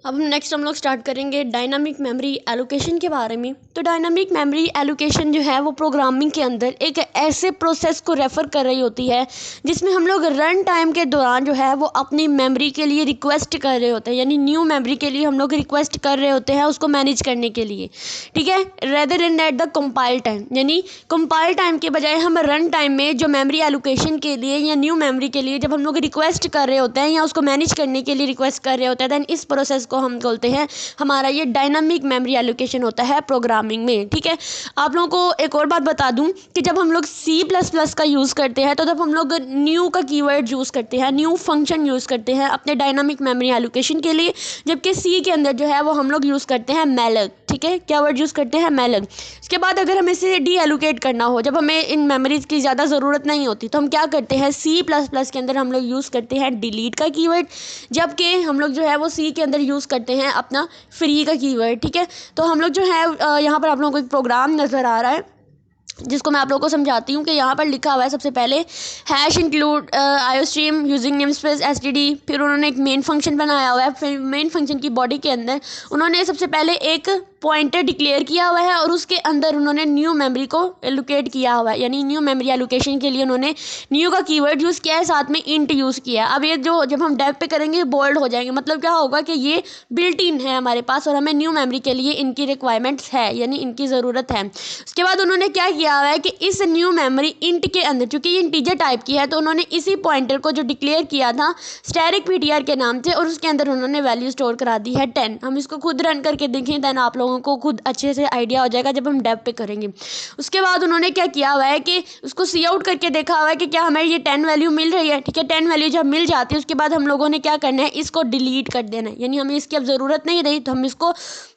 अब हम लोग स्टार्ट करेंगे डायनामिक मेमोरी एलोकेशन के बारे में। तो डायनामिक मेमोरी एलोकेशन जो है वो प्रोग्रामिंग के अंदर एक ऐसे प्रोसेस को रेफ़र कर रही होती है जिसमें हम लोग रन टाइम के दौरान जो है वो अपनी मेमोरी के लिए रिक्वेस्ट कर रहे होते हैं, यानी न्यू मेमोरी के लिए हम लोग रिक्वेस्ट कर रहे होते हैं उसको मैनेज करने के लिए, ठीक है। Rather than that the compile time, यानी कंपाइल टाइम के बजाय हम रन टाइम में जो मेमोरी एलोकेशन के लिए या न्यू मेमोरी के लिए जब हम लोग रिक्वेस्ट कर रहे होते हैं या उसको मैनेज करने के लिए रिक्वेस्ट कर रहे होते हैं, दैन इस प्रोसेस को हम बोलते हैं हमारा ये डायनामिक मेमोरी एलोकेशन होता है प्रोग्रामिंग में, ठीक है। आप लोगों को एक और बात बता दूं कि जब हम लोग C++ का यूज़ करते हैं तो जब हम लोग न्यू का कीवर्ड यूज़ करते हैं, न्यू फंक्शन यूज़ करते हैं अपने डायनामिक मेमोरी एलोकेशन के लिए, जबकि C के अंदर जो है वो हम लोग यूज़ करते हैं मैलग, ठीक है। क्या वर्ड यूज़ करते हैं? मैलग। इसके बाद अगर हमें इसे डी एलोकेट करना हो, जब हमें इन मेमोरीज़ की ज़्यादा ज़रूरत नहीं होती, तो हम क्या करते हैं C++ के अंदर हम लोग यूज़ करते हैं डिलीट का कीवर्ड, जबकि हम लोग जो है वो C के अंदर यूज़ करते हैं अपना फ्री का कीवर्ड, ठीक है। तो हम लोग जो है यहाँ पर आप लोगों को एक प्रोग्राम नज़र आ रहा है जिसको मैं आप लोगों को समझाती हूँ कि यहाँ पर लिखा हुआ है सबसे पहले hash include iostream using name space STD, फिर उन्होंने एक मेन फंक्शन बनाया हुआ है, फिर मेन फंक्शन की बॉडी के अंदर उन्होंने सबसे पहले एक पॉइंटर डिक्लेयर किया हुआ है और उसके अंदर उन्होंने न्यू मेमोरी को एलोकेट किया हुआ है, यानी न्यू मेमोरी एलोकेशन के लिए उन्होंने न्यू का कीवर्ड यूज़ किया है, साथ में इंट यूज़ किया है। अब ये जो जब हम डेव पे करेंगे बोल्ड हो जाएंगे, मतलब क्या होगा कि ये बिल्ट इन है हमारे पास और हमें न्यू मेमोरी के लिए इनकी रिक्वायरमेंट्स है, यानी इनकी ज़रूरत है। उसके बाद उन्होंने क्या किया हुआ है कि इस न्यू मेमोरी इंट के अंदर, चूँकि ये इंटीजर टाइप की है, तो उन्होंने इसी पॉइंटर को जो डिक्लेयर किया था स्टैटिक पीटीआर के नाम से, और उसके अंदर उन्होंने वैल्यू स्टोर करा दी है 10। हम इसको खुद रन करके देखें, देन आप लोगों को खुद अच्छे से आइडिया हो जाएगा जब हम डेव पे करेंगे। उसके बाद उन्होंने क्या किया हुआ है कि उसको सी आउट करके देखा हुआ है कि क्या हमें ये 10 वैल्यू मिल रही है, ठीक है। 10 वैल्यू जब मिल जाती है उसके बाद हम लोगों ने क्या करना है, इसको डिलीट कर देना है, यानी हमें इसकी अब ज़रूरत नहीं रही तो हम इसको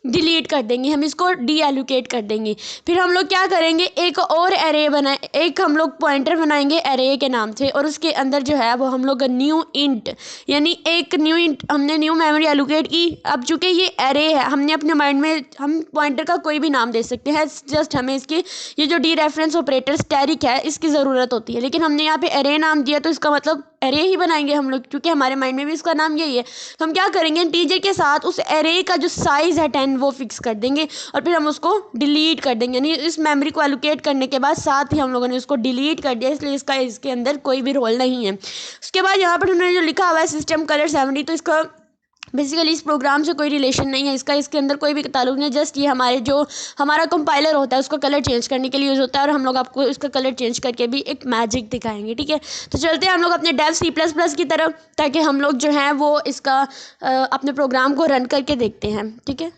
डिलीट कर देंगे, हम इसको डी एलोकेट कर देंगे। फिर हम लोग क्या करेंगे, एक और एरे बनाए, एक हम लोग पॉइंटर बनाएंगे एरे के नाम से, और उसके अंदर जो है वो हम लोग न्यू इंट, यानी एक न्यू इंट हमने न्यू मेमोरी एलोकेट की। अब चूंकि ये एरे है, हमने अपने माइंड में हम पॉइंटर का कोई भी नाम दे सकते हैं, जस्ट हमें इसकी ये जो डी रेफरेंस ऑपरेटर स्टैटिक है इसकी ज़रूरत होती है, लेकिन हमने यहाँ पे एरे नाम दिया तो इसका मतलब एरे ही बनाएंगे हम लोग, क्योंकि हमारे माइंड में भी इसका नाम यही है। तो हम क्या करेंगे, इंटीजर के साथ उस एरे का जो साइज़ है 10 वो फिक्स कर देंगे और फिर हम उसको डिलीट कर देंगे, यानी इस मेमोरी को एलोकेट करने के बाद साथ ही हम लोगों ने उसको डिलीट कर दिया, इसलिए इसके अंदर कोई भी रोल नहीं है। उसके बाद यहाँ पर उन्होंने जो लिखा हुआ है सिस्टम कलर 70, तो इसका बेसिकली इस प्रोग्राम से कोई रिलेशन नहीं है, इसका इसके अंदर कोई भी ताल्लुक नहीं है, जस्ट ये हमारे जो हमारा कंपाइलर होता है उसका कलर चेंज करने के लिए यूज़ होता है, और हम लोग आपको इसका कलर चेंज करके भी एक मैजिक दिखाएंगे, ठीक है। तो चलते हैं हम लोग अपने डेव C++ की तरफ, ताकि हम लोग जो हैं वो इसका अपने प्रोग्राम को रन करके देखते हैं, ठीक है।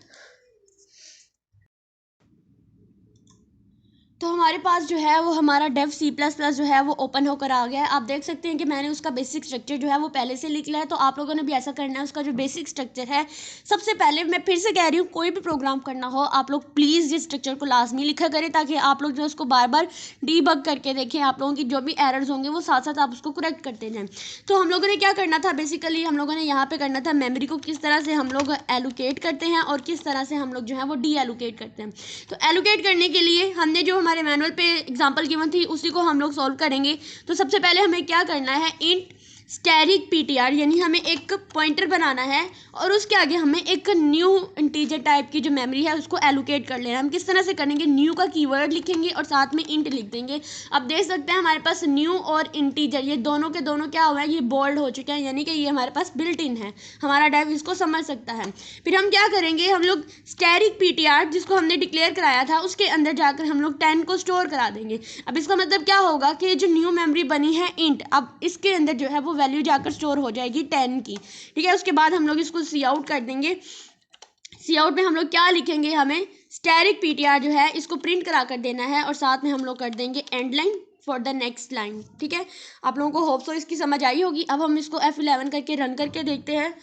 तो हमारे पास जो है वो हमारा डेव C++ जो है वो ओपन होकर आ गया है। आप देख सकते हैं कि मैंने उसका बेसिक स्ट्रक्चर जो है वो पहले से लिख लिया है, तो आप लोगों ने भी ऐसा करना है। उसका जो बेसिक स्ट्रक्चर है, सबसे पहले मैं फिर से कह रही हूँ, कोई भी प्रोग्राम करना हो आप लोग प्लीज़ इस स्ट्रक्चर को लाजमी लिखा करें, ताकि आप लोग जो उसको बार बार डीबग करके देखें, आप लोगों की जो भी एरर्स होंगे वो साथ साथ आप उसको करेक्ट करते जाएँ। तो हम लोगों ने क्या करना था, बेसिकली हम लोगों ने यहाँ पर करना था मेमोरी को किस तरह से हम लोग एलोकेट करते हैं और किस तरह से हम लोग जो है वो डी एलोकेट करते हैं। तो एलोकेट करने के लिए हमने जो हमारे मैनुअल पे एग्जांपल गिवन थी उसी को हम लोग सॉल्व करेंगे। तो सबसे पहले हमें क्या करना है, इंट स्टैटिक पीटीआर, यानी हमें एक पॉइंटर बनाना है और उसके आगे हमें एक न्यू इंटीजर टाइप की जो मेमोरी है उसको एलोकेट कर लेना है। हम किस तरह से करेंगे, न्यू का कीवर्ड लिखेंगे और साथ में इंट लिख देंगे। अब देख सकते हैं हमारे पास न्यू और इंटीजर ये दोनों के दोनों क्या हुआ है, ये बोल्ड हो चुके हैं, यानी कि ये हमारे पास बिल्ट इन है, हमारा डेव इसको समझ सकता है। फिर हम क्या करेंगे, हम लोग स्टैटिक पीटीआर जिसको हमने डिक्लेयर कराया था उसके अंदर जाकर हम लोग 10 को स्टोर करा देंगे। अब इसका मतलब क्या होगा कि जो न्यू मेमोरी बनी है इंट, अब इसके अंदर जो है वो वैल्यू जाकर स्टोर हो जाएगी 10 की, ठीक है। उसके बाद हम लोग इसको सी आउट कर देंगे। सी आउट में हम लोग क्या लिखेंगे, हमें स्टैटिक पीटीआर जो है इसको प्रिंट करा कर देना है और साथ में हम लोग कर देंगे and line for the next line, ठीक है। आप लोगों को होप सो इसकी समझ आई होगी। अब हम इसको F11 करके रन करके देखते हैं,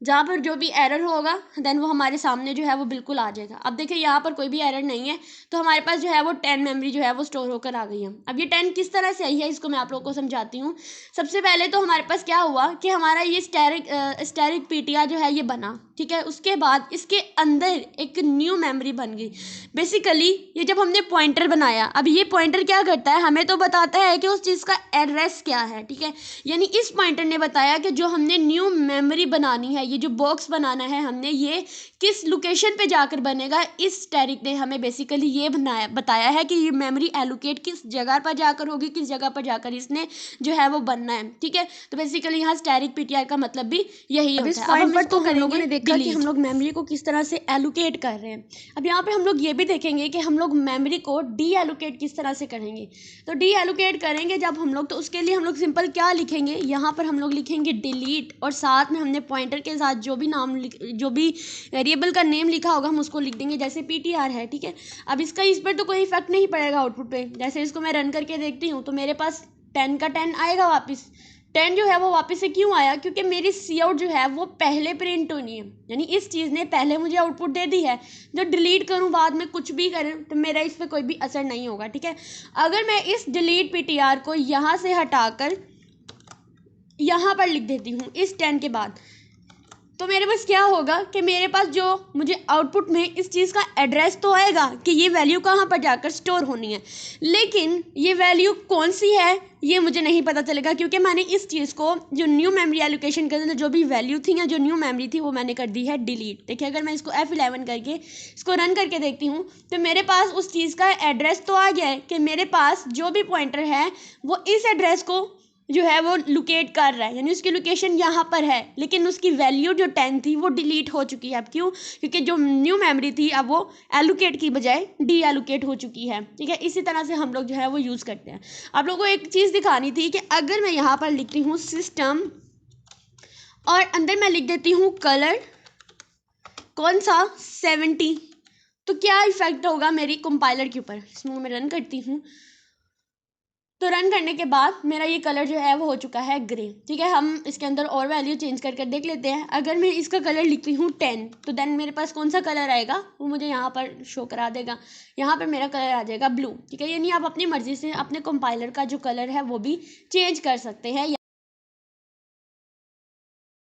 जहाँ पर जो भी एरर होगा देन वो हमारे सामने जो है वो बिल्कुल आ जाएगा। अब देखिए यहाँ पर कोई भी एरर नहीं है, तो हमारे पास जो है वो 10 मेमोरी जो है वो स्टोर होकर आ गई है। अब ये 10 किस तरह से आई है इसको मैं आप लोगों को समझाती हूँ। सबसे पहले तो हमारे पास क्या हुआ कि हमारा ये स्टैटिक पीटीआर जो है ये बना, ठीक है। उसके बाद इसके अंदर एक न्यू मेमोरी बन गई। बेसिकली ये जब हमने पॉइंटर बनाया, अब ये पॉइंटर क्या करता है, हमें तो बताता है कि उस चीज़ का एड्रेस क्या है, ठीक है। यानी इस पॉइंटर ने बताया कि जो हमने न्यू मेमोरी बनानी है ये जो बॉक्स बनाना है हमने, ये किस लोकेशन पे जाकर बनेगा, इस स्टैटिक ने हमें बेसिकली ये बताया है कि ये मेमोरी एलोकेट किस जगह पर जाकर होगी, किस जगह पर जाकर इसने जो है वो बनना है। ठीक है, तो बेसिकली यहाँ स्टैटिक पीटीआर का मतलब भी यही होता है। अब हम इसको हम लोगों ने देखा कि हम लोग मेमोरी को किस तरह से एलोकेट कर रहे हैं। अब यहाँ पे हम लोग ये भी देखेंगे कि हम लोग मेमोरी को डी एलोकेट किस तरह से करेंगे। तो डी एलोकेट करेंगे जब हम लोग, तो उसके लिए हम लोग सिंपल क्या लिखेंगे, यहाँ पर हम लोग लिखेंगे डिलीट, और साथ में हमने पॉइंटर के साथ जो भी नाम जो भी वेरिएबल का नेम लिखा होगा हम उसको लिख देंगे, जैसे पीटीआर है। ठीक है, अब इसका इस पर तो कोई इफेक्ट नहीं पड़ेगा आउटपुट पे। जैसे इसको मैं रन करके देखती हूँ तो मेरे पास 10 का 10 आएगा वापस। 10 जो है वो वापस से क्यों आया, क्योंकि मेरी सी आउट जो है वो पहले प्रिंट होनी है, यानी इस चीज़ ने पहले मुझे आउटपुट दे दी है। जो डिलीट करूँ बाद में कुछ भी करें तो मेरा इस पर कोई भी असर नहीं होगा। ठीक है, अगर मैं इस डिलीट पीटीआर को यहाँ से हटाकर यहाँ पर लिख देती हूँ इस 10 के बाद, तो मेरे पास क्या होगा कि मेरे पास जो मुझे आउटपुट में इस चीज़ का एड्रेस तो आएगा कि ये वैल्यू कहाँ पर जाकर स्टोर होनी है, लेकिन ये वैल्यू कौन सी है ये मुझे नहीं पता चलेगा, क्योंकि मैंने इस चीज़ को जो न्यू मेमोरी एलोकेशन के अंदर जो भी वैल्यू थी या जो न्यू मेमोरी थी वो मैंने कर दी है डिलीट। देखिए, अगर मैं इसको F11 करके इसको रन करके देखती हूँ तो मेरे पास उस चीज़ का एड्रेस तो आ गया है कि मेरे पास जो भी पॉइंटर है वो इस एड्रेस को जो है वो लोकेट कर रहा है, यानी उसकी लोकेशन यहाँ पर है, लेकिन उसकी वैल्यू जो 10 थी वो डिलीट हो चुकी है। अब क्यों, क्योंकि जो न्यू मेमोरी थी अब वो एलोकेट की बजाय डी एलोकेट हो चुकी है। ठीक है, इसी तरह से हम लोग जो है वो यूज़ करते हैं। आप लोगों को एक चीज़ दिखानी थी कि अगर मैं यहाँ पर लिखती हूँ सिस्टम और अंदर मैं लिख देती हूँ कलर कौन सा 70, तो क्या इफेक्ट होगा मेरी कंपाइलर के ऊपर। इसमें मैं रन करती हूँ तो रन करने के बाद मेरा ये कलर जो है वो हो चुका है ग्रे। ठीक है, हम इसके अंदर और वैल्यू चेंज कर देख लेते हैं। अगर मैं इसका कलर लिखती हूँ 10, तो देन मेरे पास कौन सा कलर आएगा वो मुझे यहाँ पर शो करा देगा। यहाँ पर मेरा कलर आ जाएगा ब्लू। ठीक है, यानी आप अपनी मर्जी से अपने कंपाइलर का जो कलर है वो भी चेंज कर सकते हैं।